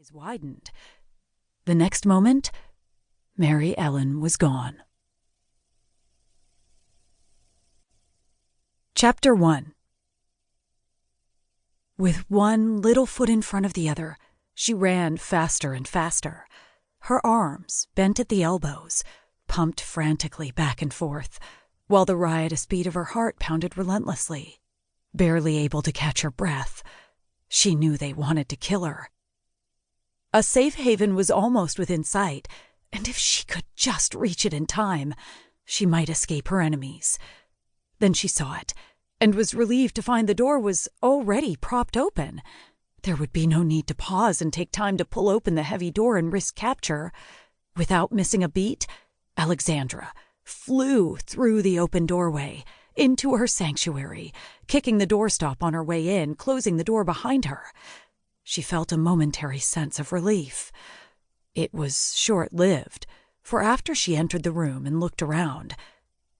eyes widened. The next moment, Mary Ellen was gone. Chapter 1. With one little foot in front of the other, she ran faster and faster. Her arms, bent at the elbows, pumped frantically back and forth, while the riotous beat of her heart pounded relentlessly. Barely able to catch her breath, she knew they wanted to kill her. A safe haven was almost within sight, and if she could just reach it in time, she might escape her enemies. Then she saw it, and was relieved to find the door was already propped open. There would be no need to pause and take time to pull open the heavy door and risk capture. Without missing a beat, Alexandra flew through the open doorway, into her sanctuary, kicking the doorstop on her way in, closing the door behind her. She felt a momentary sense of relief. It was short-lived, for after she entered the room and looked around,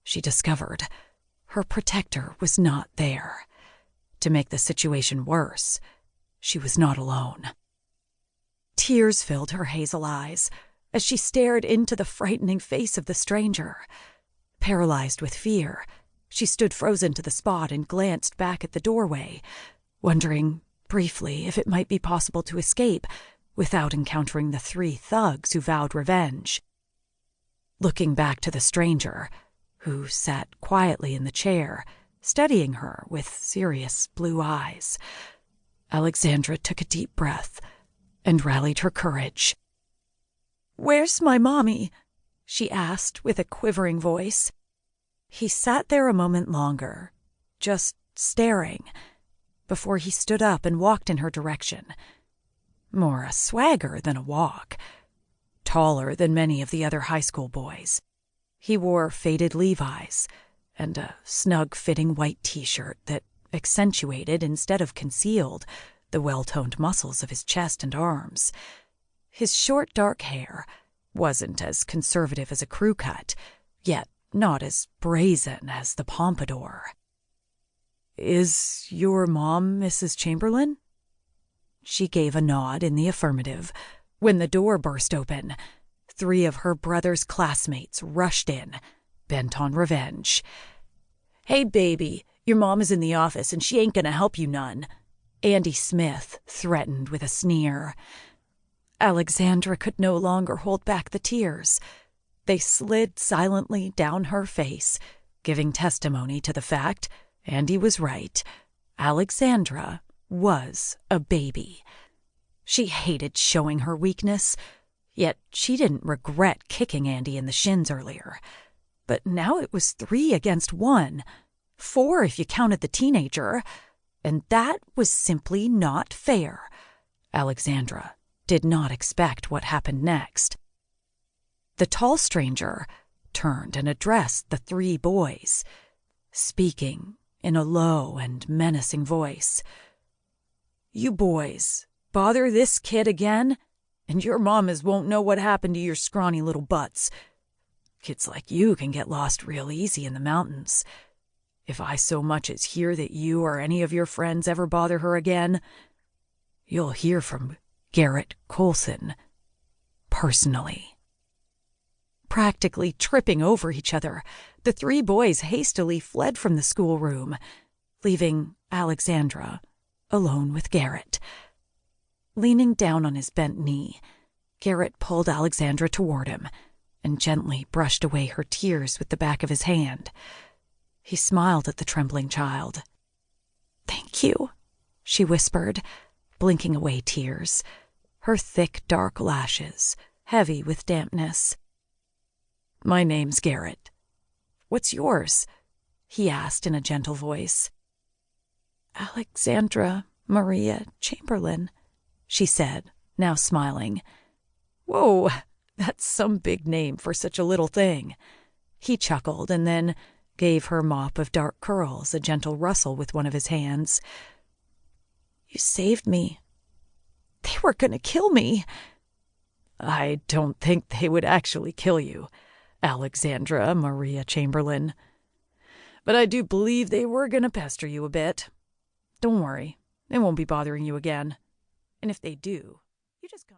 she discovered her protector was not there. To make the situation worse, she was not alone. Tears filled her hazel eyes as she stared into the frightening face of the stranger. Paralyzed with fear, she stood frozen to the spot and glanced back at the doorway, wondering briefly if it might be possible to escape without encountering the 3 thugs who vowed revenge. Looking back to the stranger, who sat quietly in the chair, studying her with serious blue eyes, Alexandra took a deep breath and rallied her courage. "Where's my mommy?" she asked with a quivering voice. He sat there a moment longer, just staring, before he stood up and walked in her direction. More a swagger than a walk. Taller than many of the other high school boys, he wore faded Levi's and a snug-fitting white T-shirt that accentuated instead of concealed the well-toned muscles of his chest and arms. His short dark hair wasn't as conservative as a crew cut, yet not as brazen as the pompadour. "Is your mom Mrs. Chamberlain?" She gave a nod in the affirmative when the door burst open. 3 of her brother's classmates rushed in, bent on revenge. "Hey, baby, your mom is in the office and she ain't gonna help you none," Andy Smith threatened with a sneer. Alexandra could no longer hold back the tears. They slid silently down her face, giving testimony to the fact Andy was right. Alexandra was a baby. She hated showing her weakness, yet she didn't regret kicking Andy in the shins earlier. But now it was 3 against 1, 4 if you counted the teenager, and that was simply not fair. Alexandra did not expect what happened next. The tall stranger turned and addressed the 3 boys, speaking in a low and menacing voice. "You boys bother this kid again, and your mamas won't know what happened to your scrawny little butts. Kids like you can get lost real easy in the mountains. If I so much as hear that you or any of your friends ever bother her again, you'll hear from Vera Coulson personally." Practically tripping over each other, the 3 boys hastily fled from the schoolroom, leaving Alexandra alone with Garrett. Leaning down on his bent knee, Garrett pulled Alexandra toward him and gently brushed away her tears with the back of his hand. He smiled at the trembling child. "Thank you," she whispered, blinking away tears, her thick dark lashes heavy with dampness. "My name's Garrett. What's yours?" he asked in a gentle voice. "Alexandra Maria Chamberlain," she said, now smiling. "Whoa, that's some big name for such a little thing." He chuckled and then gave her mop of dark curls a gentle rustle with one of his hands. "You saved me. They were going to kill me." "I don't think they would actually kill you, Alexandra Maria Chamberlain. But I do believe they were going to pester you a bit. Don't worry, they won't be bothering you again. And if they do, you just come..."